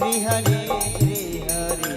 श्री हरि श्री हरि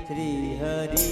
श्री हरि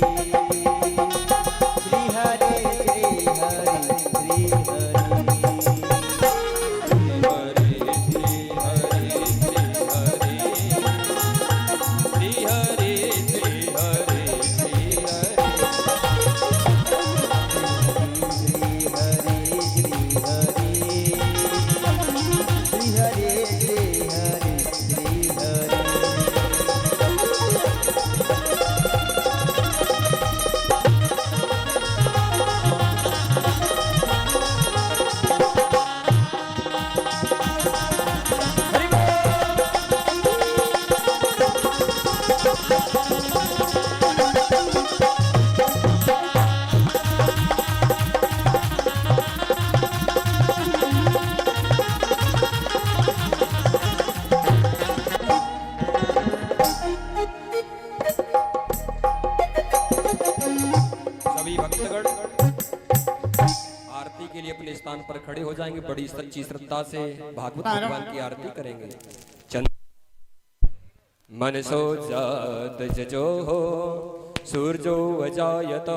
स्थान पर खड़े हो जाएंगे, बड़ी सच्ची श्रद्धा से भागवत भगवान की आरती करेंगे। चंद मन सो जात जजो हो सूर्यो अजायत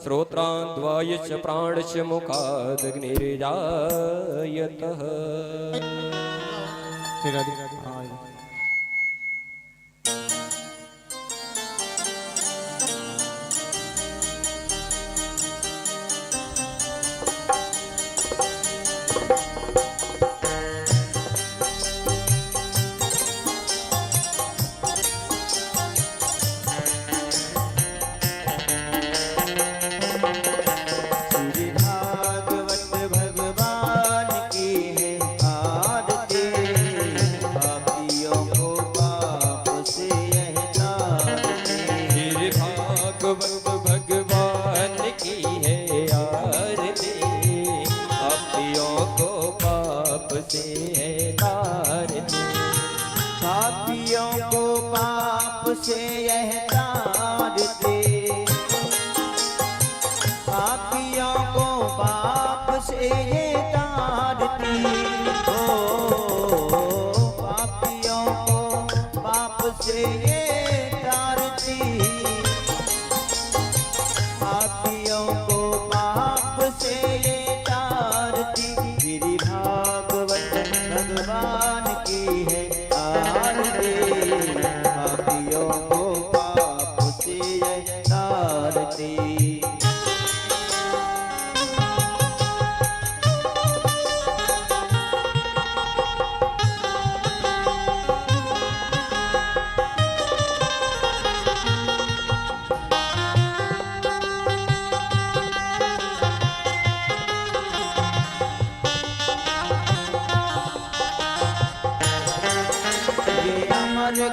श्रोत्रान्द्वायच प्राणच मुखादग्निर्जायत।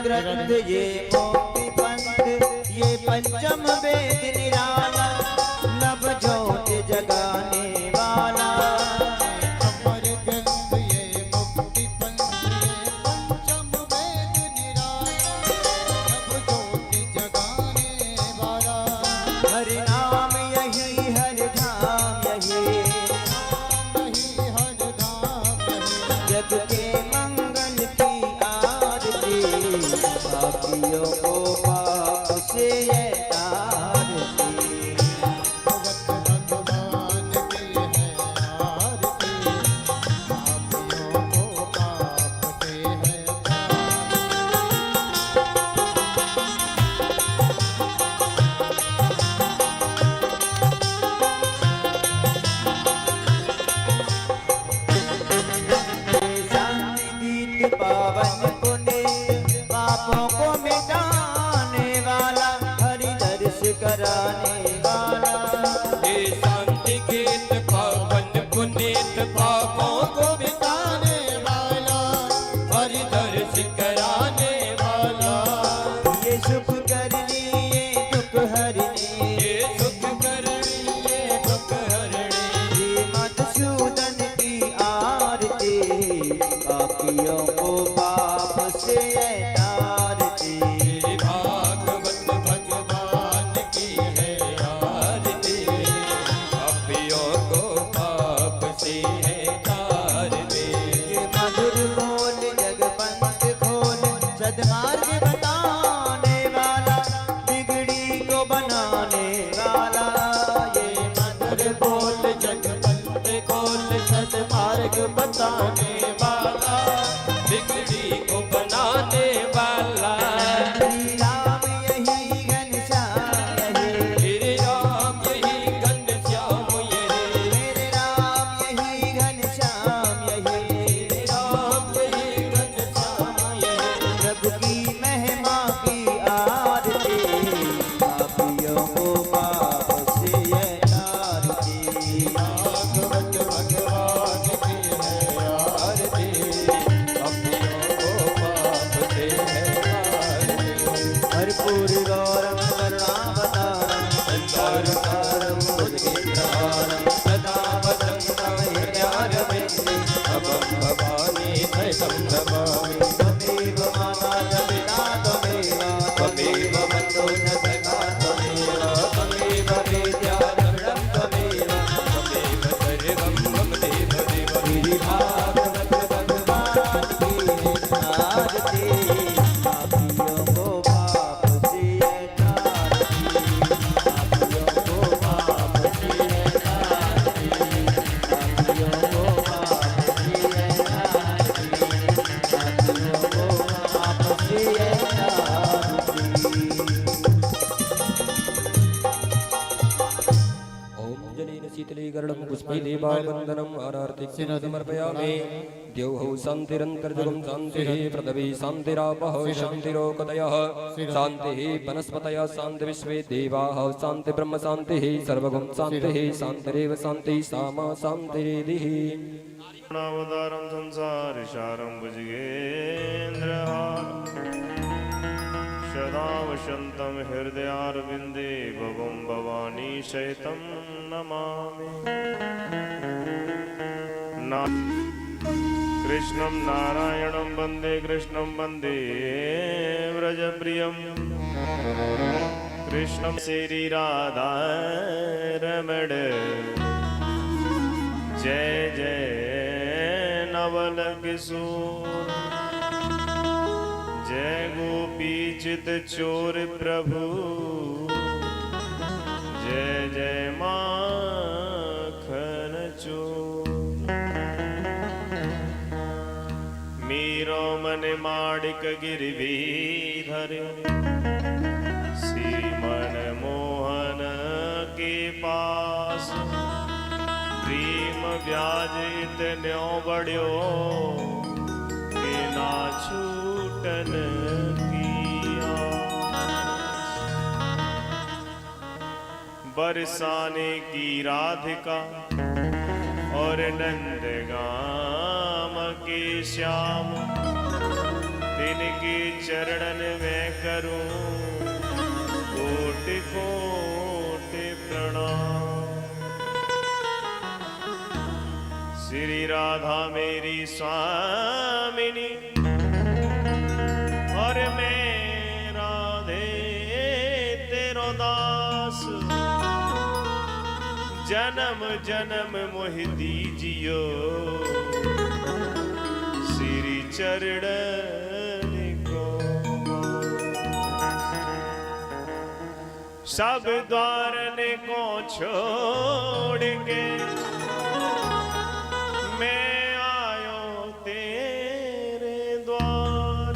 ग्रंथ ये मोक्ति पंथ ये पंचम वेद निराला नव ज्योत जगाने वाला। अमर ग्रंथ ये मुक्ति पंथ ये पंचम वेद निराला नव ज्योत जगाने वाला। हर नाम यही हर धाम यही हर धाम यही जग के मंगल की आरती पापियों को पाप से ये तारती। भगत भगवान की है आरती पापियों को पाप से है शांति गीत पावन पुण्य पापों को मिटाने वाला। सदमार्ग बताने वाला, बिगड़ी को बनाने वाला, ये मधुर बोल जगपंथ खोल सदमार्ग बताने वाला, बिगड़ी को बनाने वाला। श्री राम यही घनश्याम यही, मेरे राम यही घनश्याम यही, मेरे राम यही घनश्याम यही, मेरे राम यही घनश्याम यही। प्रभु की महिमा की आरती, पापियों को पाप से ये तारती। भागवत भगवान की है आरती, अपनों को पाप से है आरती। भरपूर गौरम करुणावतारम, संसारसारम बुद्धिप्रहारम, सदा वसन्तं हृदयारविन्दे, अहं भवानी सहितं नमामि। त्वमेव माता च पिता त्वमेव, त्वमेव बन्धुः च सखा त्वमेव, त्वमेव वेद्या द्रविणं त्वमेव, त्वमेव सर्वं मम देव देव। श्री भागवत भगवान की आरती, पापियों को पाप से ये तारती। पापियों को पाप से ये तारती, पापियों को पाप से ये तारती, पापियों को पाप से ये तारती। ओम जलेन शीतलीकरणं पुष्पैलेवावन्दनम् आरार्तिं समर्पयामि। द्यौः शान्तिरन्तर्जुगं शान्तिः, पृथिवी शान्तिरापः शान्तिरोकतयः, शान्तिः वनस्पतयः, शान्तिर्विश्वे देवाः, शान्तिर्ब्रह्म शान्तिः, सर्वगुण शान्तिः, शान्तिरेव शान्तिः, सामा शान्तिरेधिः। नावतारं संसारसारं भुजगेन्द्रहारं, सदा वसन्तं हृदयारविन्दे, भवं भवानी सहितं नमामि। कृष्णं नारायणं वन्दे, कृष्णं वन्दे व्रजप्रियं, कृष्णं श्रीराधा रमण। जय जय नवल किशोर, जय गोपी चित चोर प्रभु, जय जय माखन चोर। मीरो मन माणिक गिरवीधर, श्रीमन मोहन के पास, प्रेम ब्याज इतन्यो बढ़्यो, के ना छूटन किया। बरसाने की राधिका और नंदगाम के श्याम, तिनके चरणन में करूं कोटि कोटि प्रणाम। श्री राधा मेरी स्वामिनी, और मैं राधे तेरो दास। जन्म जन्म मोह दीजियो, श्री चरण को। सब द्वारन को छोड़ के मैं आयो तेरे द्वार।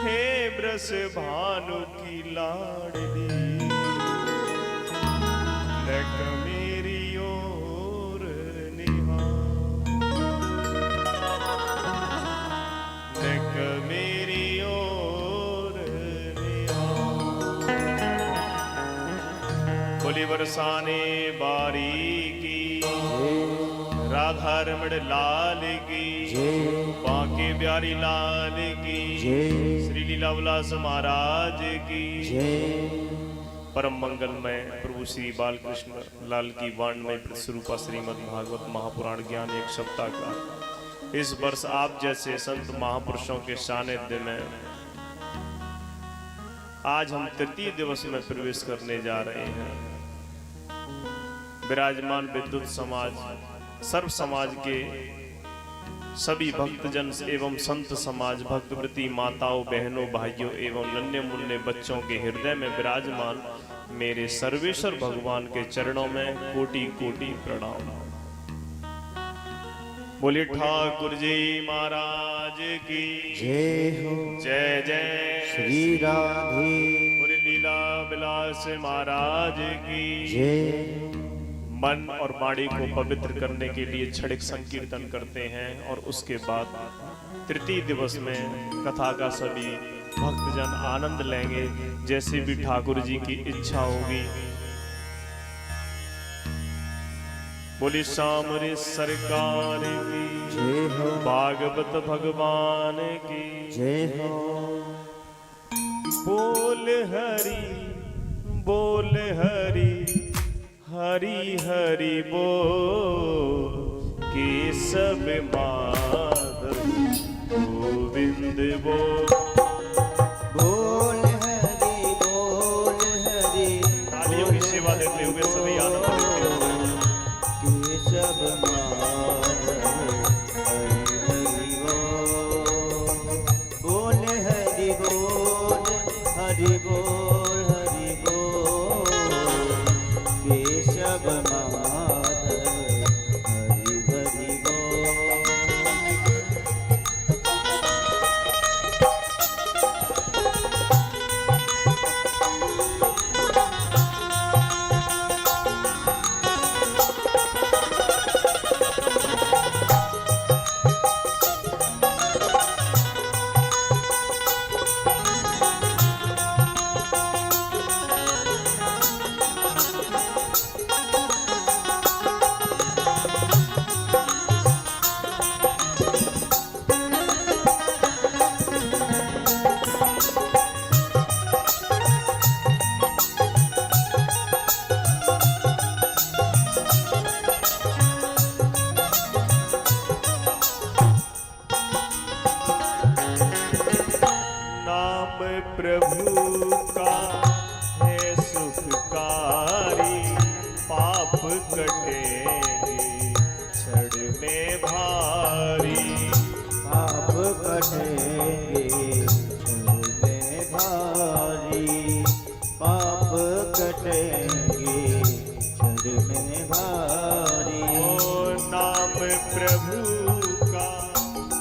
हे ब्रस भानु की लाडली, लग मेरी ओर निहार, लग मेरी ओर निहार। बोली बरसाने बारी की, राधा रमण लाल की, बांके बिहारी लाल की, श्री लीला विलास महाराज की। परम मंगलमय प्रभु श्री बालकृष्ण लाल की वाणमय स्वरूपा श्रीमद् भागवत महापुराण ज्ञान एक सप्ताह का इस वर्ष आप जैसे संत महापुरुषों के सानिध्य में आज हम तृतीय दिवस में प्रवेश करने जा रहे हैं। विराजमान विद्युत समाज सर्व समाज के सभी भक्तजन एवं संत समाज, भक्तवृत्ति माताओं, बहनों, भाइयों एवं नन्हे मुन्ने बच्चों के हृदय में विराजमान मेरे सर्वेश्वर भगवान के चरणों में कोटि कोटि प्रणाम। बोले ठाकुर जी महाराज की जय हो। जय जय श्री राधे। बोले लीला विलास महाराज की जय। मन और वाणी को पवित्र करने के लिए क्षणिक संकीर्तन करते हैं और उसके बाद तृतीय दिवस में कथा का सभी भक्तजन आनंद लेंगे जैसे भी ठाकुर जी की इच्छा होगी। बोली सामरे सरकार की जय हो। भागवत भगवान की जय हो। बोल हरि बोल हरि हरि हरि बोल केशव माधव गोविंद बोल। बोल हरि बोल हरि। तालियों की सेवा देते हुए सभी आनंद लेते हुए केशव माधव हरि हरि बोल। बोल हरि बोल हरि बोल हरि बोल केशव माधव हरि हरि बोल। नाम प्रभु का है सुखकारी, पाप कटेंगे क्षण में भारी। पाप कटेंगे क्षण में भारी। पाप कटेंगे क्षण में भारी। ओ नाम प्रभु का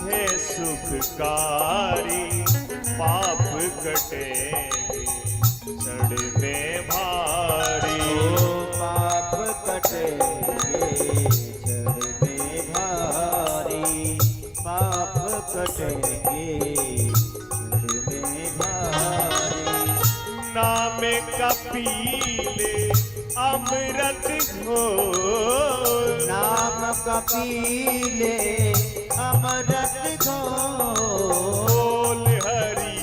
है सुखकारी, पाप कटेंगे क्षण में भारी। ओ पाप कटेंगे क्षण में भारी। पाप कटेंगे क्षण में भारी। नाम का पीले अमृत घोर। नाम का पीले अमृत घोर।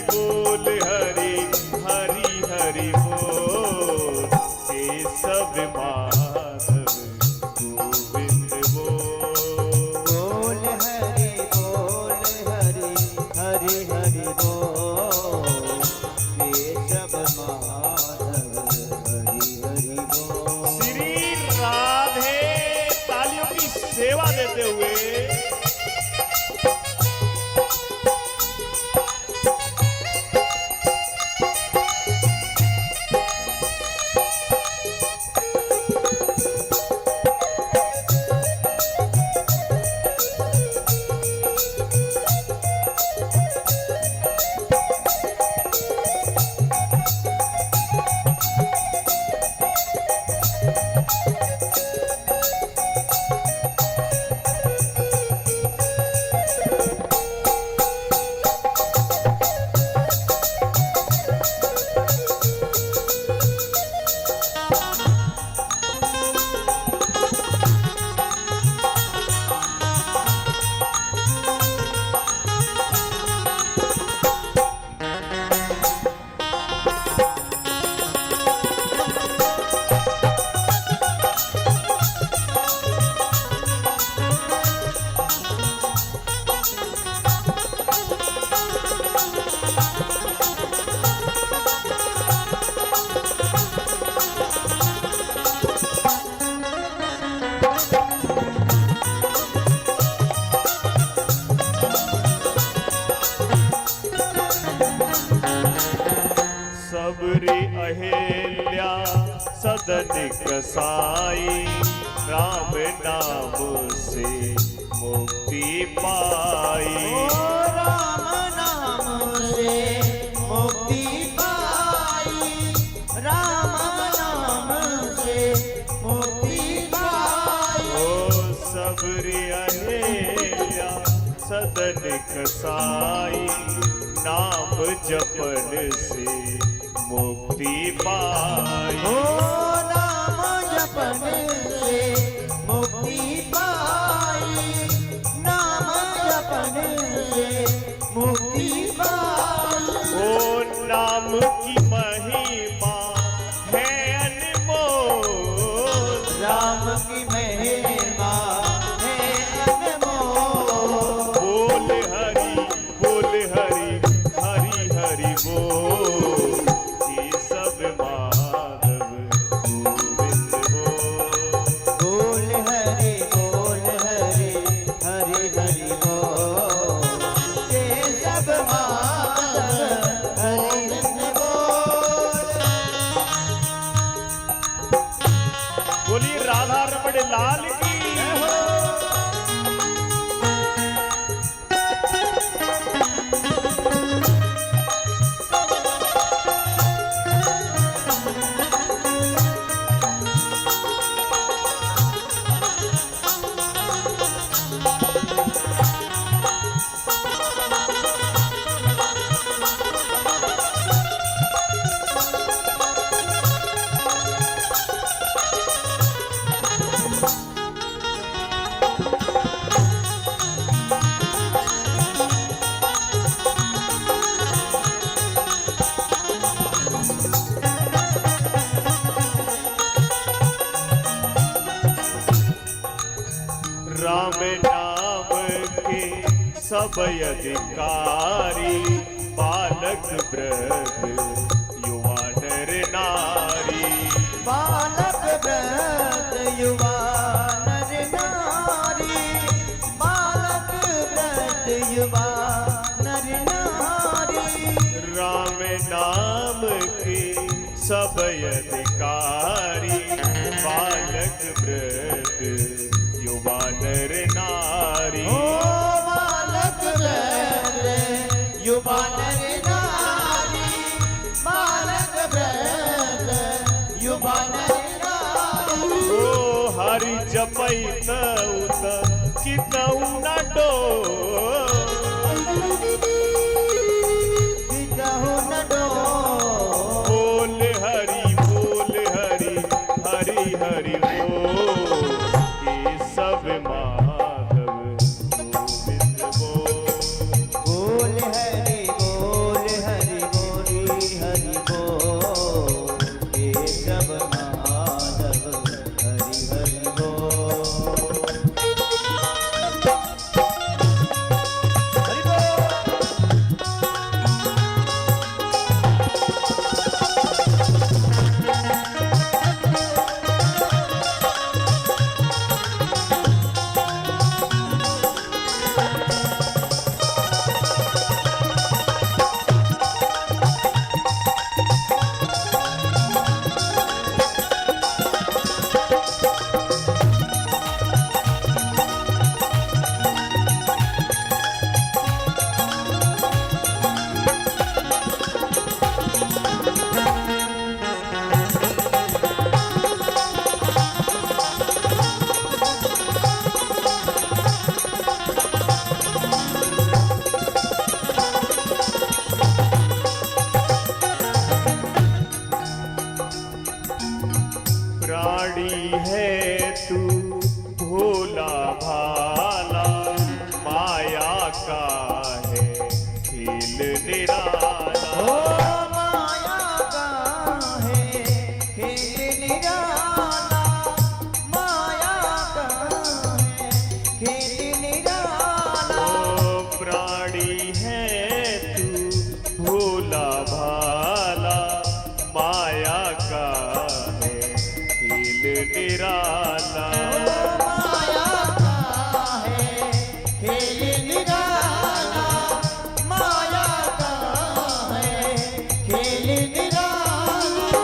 बोल हरि हरि हरि बोल केशव माधव गोविंद बोल। बोल हरि हरि हरि बोल केशव माधव हरि हरि बोल। श्री राधे। तालियों की सेवा देते हुए अहिल्या सदन कसाई, राम नाम से मुक्ति पाई। राम नाम से मुक्ति पाई, राम नाम से मुक्ति पाई। ओ सबरी अहिल्या सदन कसाई, नाम जपन से मुक्ति पाई। ओ नाम जपन से मुक्ति पाई, नाम जपन से मुक्ति पाई। ओ नाम की महिमा है अनमोल, राम की महिमा है अनमोल। बोल हरि हरि हरि बोल, ये सब माधव गोविंद बोल। बोल हरि हरि हरि बोल, ये सब माधव हरि बोल। बोलिए राधा रमण लाल की। राम नाम के सब अधिकारी, बालक वृद्ध युवा नर नारी। बालक वृद्ध युवा नर नारी, बालक वृद्ध युवा नर नारी। राम नाम के सब अधिकारी, बालक वृद्ध युवा नर नारी। ओ बालक वृद्ध युवा नर नारी, बालक वृद्ध युवा नर नारी। ओ हरि जपैत उत कितऊ न डोल, कितहु न डोल। बोल हरि हरि हरि बोल, ये सब माधव गोविंद बोल। बोल हरि हरि हरि बोल, ये सब माधव हरि हरि बोल। हरि बोल। प्राणी है तू भोला भाला, माया का है खेल निराला। ओ माया का है खेल निराला, माया का है खेल निराला। ओ प्राणी है तू भोला भाला, माया का है खेल निराला। माया का है खेल निराला, माया का है खेल निराला।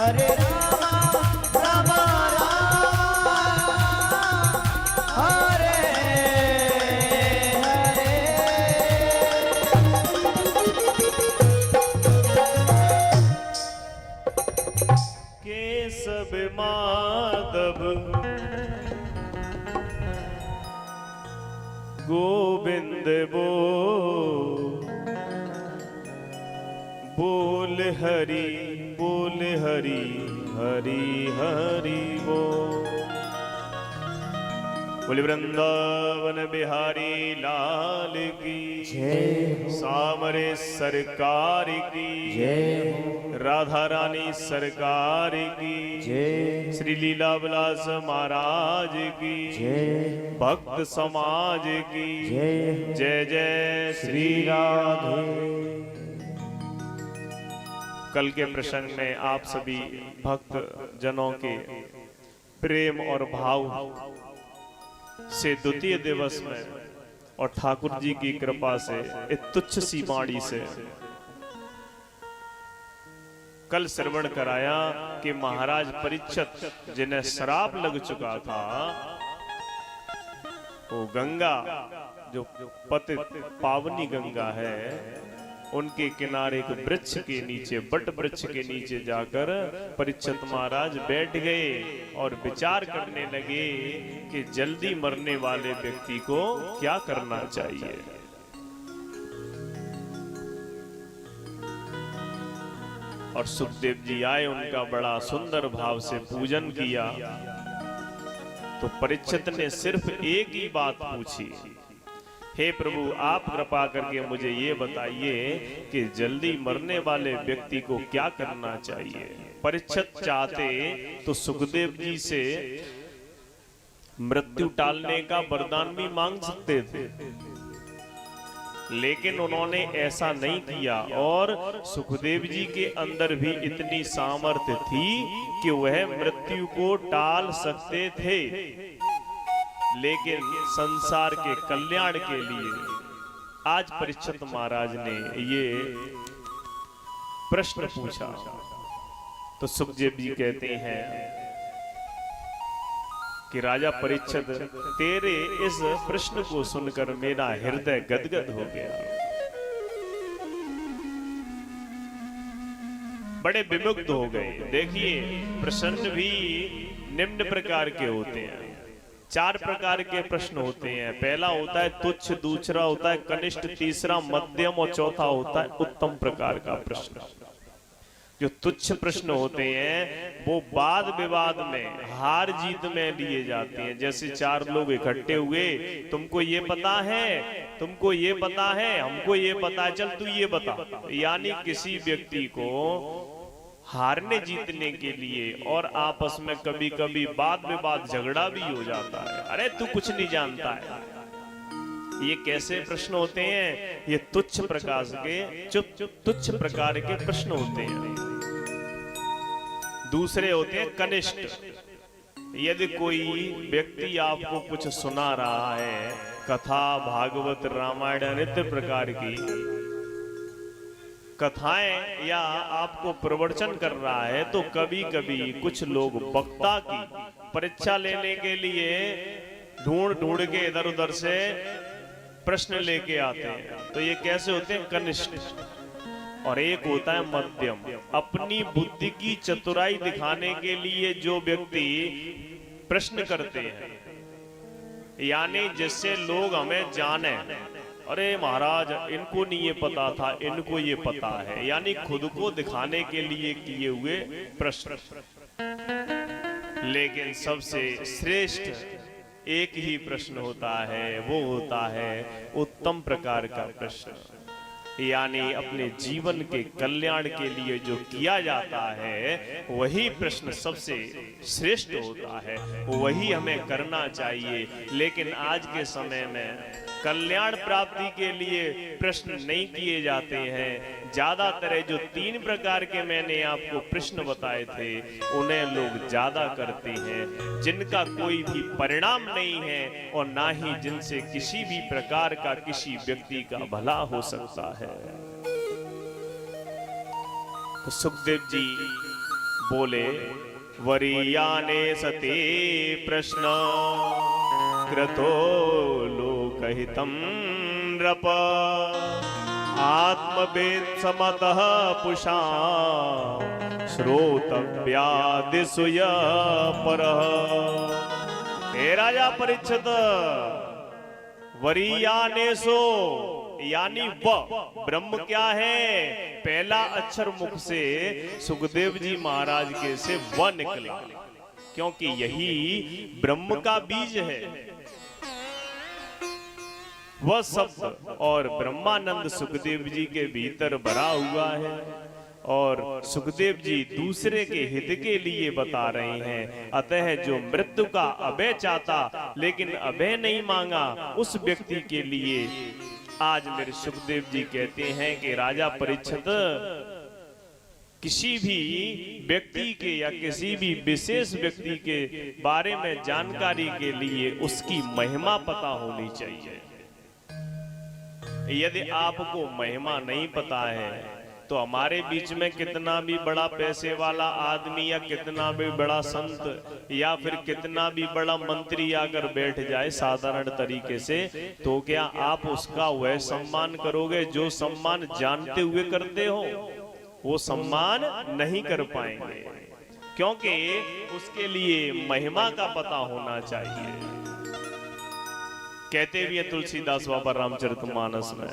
हरे रामा रामा रामा हरे हरे। केशव माधव गोविंद बोल हरि हरि हरि बोल वृंदावन बिहारी लाल की जय सामरे सरकार की जय राधा रानी सरकार की जय श्री लीला विलास महाराज की जय भक्त समाज की जय जय जय श्री राधे। कल के प्रसंग में आप सभी भक्त जनों के प्रेम और भाव से द्वितीय दिवस में और ठाकुर जी की कृपा से एक तुच्छ सी बाणी से कल श्रवण कराया कि महाराज परीक्षित जिन्हें श्राप लग चुका था, वो गंगा जो पतित पावनी गंगा है, उनके किनारे एक वृक्ष के नीचे, बट वृक्ष के नीचे जाकर परीक्षित महाराज बैठ गए और विचार करने लगे कि जल्दी मरने वाले व्यक्ति को क्या करना चाहिए। और सुखदेव जी आए, उनका बड़ा सुंदर भाव से पूजन किया। तो परीक्षित ने सिर्फ एक ही बात पूछी, हे प्रभु आप कृपा करके मुझे ये बताइए कि जल्दी मरने वाले व्यक्ति को क्या करना चाहिए। परीक्षित चाहते तो सुखदेव जी से मृत्यु टालने का वरदान भी मांग सकते थे, लेकिन उन्होंने ऐसा नहीं किया। और सुखदेव जी के अंदर भी इतनी सामर्थ्य थी कि वह मृत्यु को टाल सकते थे, लेकिन संसार के कल्याण के लिए आज परीक्षित महाराज ने ये प्रश्न पूछा। तो सुखदेव जी कहते हैं कि राजा परीक्षित, तेरे इस प्रश्न को सुनकर मेरा हृदय गदगद हो गया, बड़े विमुग्ध हो गए। देखिए प्रश्न भी निम्न प्रकार के होते हैं, 4 प्रकार के प्रश्न होते हैं। पहला होता है तुच्छ, दूसरा होता है कनिष्ठ, तीसरा मध्यम और चौथा होता है उत्तम प्रकार का प्रश्न। जो तुच्छ प्रश्न होते हैं वो वाद विवाद में, हार जीत में लिए जाते हैं। जैसे 4 लोग इकट्ठे हुए, तुमको ये पता है, तुमको ये पता है, हमको ये पता है, चल तू ये बता। यानी किसी व्यक्ति को हारने जीतने के लिए और आपस में कभी कभी वाद विवाद झगड़ा भी हो जाता है। अरे तू कुछ नहीं जानता है। ये कैसे प्रश्न होते हैं? ये तुच्छ प्रकार के तुच्छ प्रकार के प्रश्न होते हैं। दूसरे होते हैं कनिष्ठ। यदि कोई व्यक्ति आपको कुछ सुना रहा है, कथा, भागवत, रामायण, नित्य प्रकार की कथाएं, या आपको प्रवचन कर रहा है, तो कभी कभी कुछ लोग वक्ता की परीक्षा लेने के लिए ढूंढ के इधर उधर से प्रश्न लेके आते हैं। तो ये कैसे होते हैं? कनिष्ठ। और एक होता है मध्यम। अपनी बुद्धि की चतुराई दिखाने के लिए जो व्यक्ति प्रश्न करते हैं, यानी जिससे लोग हमें जाने, अरे महाराज इनको नहीं ये पता था, इनको ये पता है, यानी खुद को दिखाने के लिए किए हुए प्रश्न। लेकिन सबसे श्रेष्ठ एक ही प्रश्न होता है, वो होता है उत्तम प्रकार का प्रश्न। यानी अपने जीवन के कल्याण के लिए जो किया जाता है वही प्रश्न सबसे श्रेष्ठ होता है, वही हमें करना चाहिए। लेकिन आज के समय में कल्याण प्राप्ति के लिए प्रश्न नहीं किए जाते हैं। ज्यादातर जो 3 प्रकार के मैंने आपको प्रश्न बताए थे उन्हें लोग ज्यादा करते हैं, जिनका कोई भी परिणाम नहीं है और ना ही जिनसे किसी भी प्रकार का किसी व्यक्ति का भला हो सकता है। तो सुखदेव जी बोले वरीयाने सते प्रश्न क्रतो लोकहितं नृप आत्मवेद समतः पुषा श्रोतव्यादिसूय परः। हे राजा परीक्षित, वरीयानेसो यानी व ब्रह्म क्या है? पहला अक्षर मुख से सुखदेव जी महाराज के से व निकला, क्योंकि यही ब्रह्म का बीज है। वह शब्द और ब्रह्मानंद सुखदेव जी के भीतर भरा हुआ है, और सुखदेव जी दूसरे के हित के लिए बता रहे हैं। अतः जो मृत्यु का अभय चाहता लेकिन अभय नहीं मांगा, उस व्यक्ति के लिए आज मेरे सुखदेव जी कहते हैं कि राजा परीक्षित, किसी भी व्यक्ति के या किसी भी विशेष व्यक्ति के बारे में जानकारी के लिए उसकी महिमा पता होनी चाहिए। यदि आपको महिमा नहीं पता है तो हमारे बीच में कितना भी बड़ा पैसे वाला आदमी या कितना भी बड़ा संत या फिर कितना भी बड़ा मंत्री आकर बैठ जाए साधारण तरीके से, तो क्या आप उसका वह सम्मान करोगे जो सम्मान जानते हुए करते हो? वो सम्मान नहीं कर पाएंगे, क्योंकि उसके लिए महिमा का पता होना चाहिए। कहते भी है तुलसीदास बाबा रामचरितमानस में,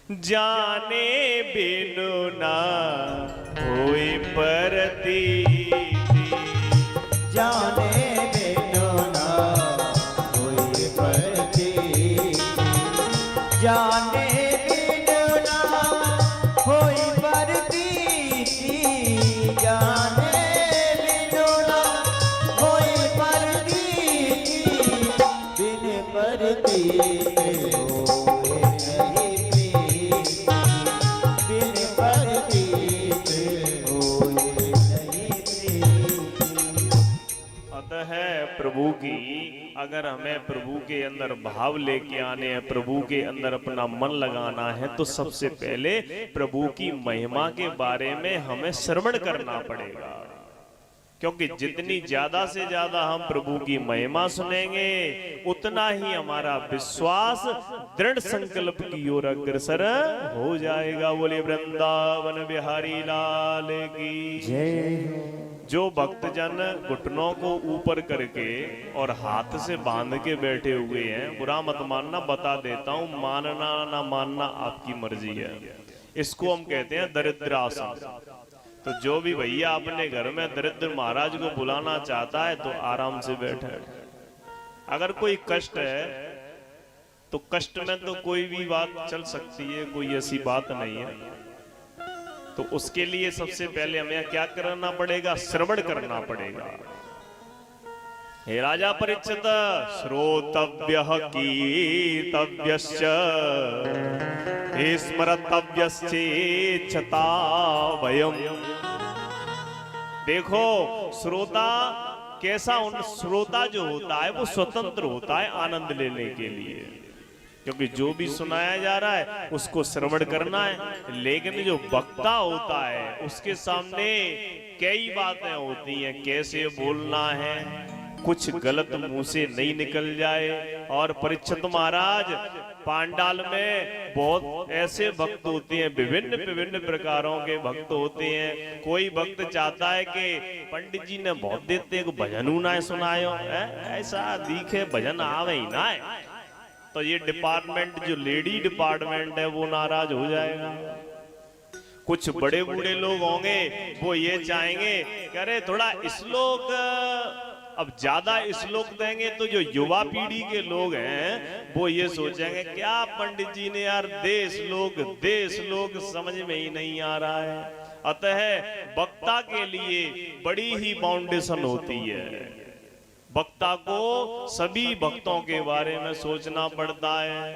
जाने बिनु ना होई प्रतीति, जाने बिनु ना होई प्रतीति, जाने बिनु ना होई प्रतीति, जाने बिनु ना होई प्रतीति, बिन प्रतीति प्रभु की अगर हमें प्रभु के अंदर भाव लेके आने हैं, प्रभु के अंदर अपना मन लगाना है, तो सबसे पहले प्रभु की महिमा के बारे में हमें श्रवण करना पड़ेगा। क्योंकि जितनी ज्यादा से ज्यादा हम प्रभु की महिमा सुनेंगे, उतना ही हमारा विश्वास दृढ़ संकल्प की ओर अग्रसर हो जाएगा। बोले वृंदावन बिहारी लाल की जय। जो भक्तजन घुटनों को ऊपर करके और हाथ से बांध के बैठे हुए हैं, बुरा मत मानना, बता देता हूं, मानना ना मानना आपकी मर्जी है। इसको हम कहते हैं दरिद्रासन। तो जो भी भैया अपने घर में दरिद्र महाराज को बुलाना चाहता है तो आराम से बैठे। अगर कोई कष्ट है तो कष्ट में तो कोई भी बात चल सकती है, कोई ऐसी बात नहीं है। तो उसके लिए सबसे पहले हमें क्या करना पड़ेगा? श्रवण करना पड़ेगा। हे राजा परीक्षित, श्रोतव्यः कीर्तव्यश्च स्मर्तव्यश्चेच्छता वयम्। देखो श्रोता कैसा, श्रोता जो होता है वो स्वतंत्र होता है आनंद लेने के लिए, क्योंकि जो भी सुनाया जा रहा है उसको श्रवण करना है। लेकिन जो वक्ता होता है उसके सामने कई बातें होती हैं, कैसे बोलना है, कुछ गलत मुंह से नहीं निकल जाए। और परीक्षित महाराज, पांडाल में बहुत ऐसे भक्त होते हैं, विभिन्न प्रकारों के भक्त होते हैं। कोई भक्त चाहता है कि पंडित जी ने बहुत देते हैं, भजन ना सुनायो, ऐसा दिखे भजन आवे ही ना है, तो ये डिपार्टमेंट जो लेडी डिपार्टमेंट है वो नाराज हो जाएगा। कुछ बड़े बूढ़े लोग होंगे वो ये चाहेंगे कि अरे थोड़ा श्लोक, अब ज्यादा श्लोक देंगे तो जो युवा पीढ़ी के लोग हैं वो ये सोचेंगे क्या पंडित जी ने यार देश लोग समझ में ही नहीं आ रहा है। अतः वक्ता के लिए बड़ी ही फाउंडेशन होती है। वक्ता को सभी भक्तों के बारे में सोचना पड़ता है।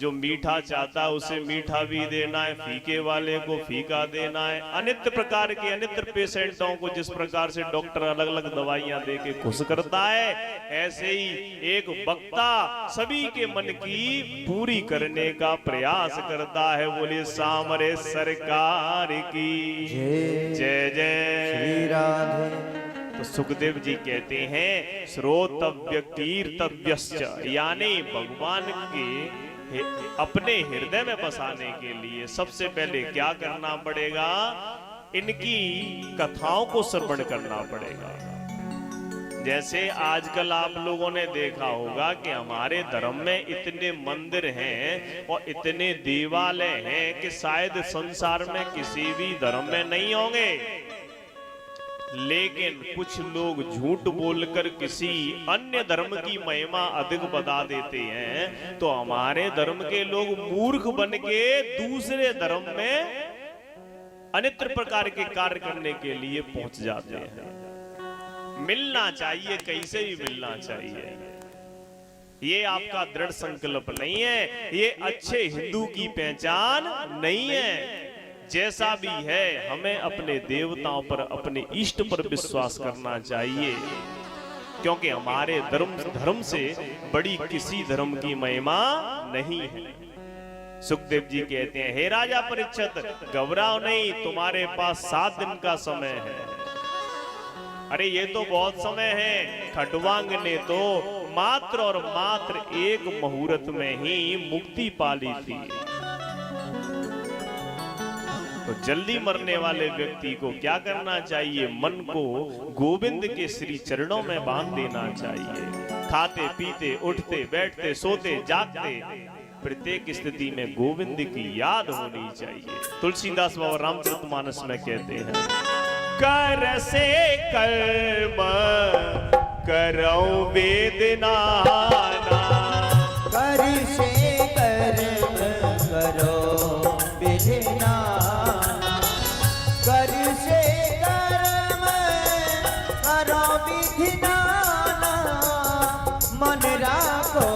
जो मीठा चाहता है उसे मीठा भी देना है, फीके वाले को फीका देना है। अनित प्रकार के अनित पेशेंटों को जिस प्रकार से डॉक्टर अलग अलग दवाइयां दे के खुश करता है, ऐसे ही एक वक्ता सभी के मन की पूरी करने का प्रयास करता है। बोलिए सामरे सरकार की जय जय श्री राधे। तो सुखदेव जी कहते हैं श्रोतव्य कीर्तव्यश्च, यानी भगवान के अपने हृदय में बसाने के लिए सबसे पहले क्या करना पड़ेगा? इनकी कथाओं को श्रवण करना पड़ेगा। जैसे आजकल आप लोगों ने देखा होगा कि हमारे धर्म में इतने मंदिर हैं और इतने देवालय हैं कि शायद संसार में किसी भी धर्म में नहीं होंगे, लेकिन कुछ लोग झूठ बोलकर किसी अन्य धर्म की महिमा अधिक बता देते हैं, तो हमारे धर्म के लोग मूर्ख बन के दूसरे धर्म में अनित्र प्रकार के कार्य करने के लिए पहुंच जाते हैं। मिलना चाहिए, कैसे भी मिलना चाहिए। ये आपका दृढ़ संकल्प नहीं है, ये अच्छे हिंदू की पहचान नहीं है। जैसा भी है, हमें अपने देवताओं पर, अपने इष्ट पर विश्वास करना चाहिए, क्योंकि हमारे धर्म से बड़ी किसी धर्म की महिमा नहीं है। सुखदेव जी कहते हैं, हे राजा परीक्षित, घबराओ नहीं, तुम्हारे पास 7 दिन का समय है। अरे ये तो बहुत समय है। खटवांग ने तो मात्र और मात्र 1 मुहूर्त में ही मुक्ति पा ली थी। तो जल्दी मरने वाले व्यक्ति को क्या करना चाहिए? मन को गोविंद के श्री चरणों में बांध देना चाहिए। खाते पीते, उठते बैठते, सोते जागते, प्रत्येक स्थिति में गोविंद की याद होनी चाहिए। तुलसीदास बाबा रामचरितमानस में कहते हैं, कर से कर्म करो वेदना, कर से कर्म करो विधिना, कर से कर्म करो विधिना, मन राखो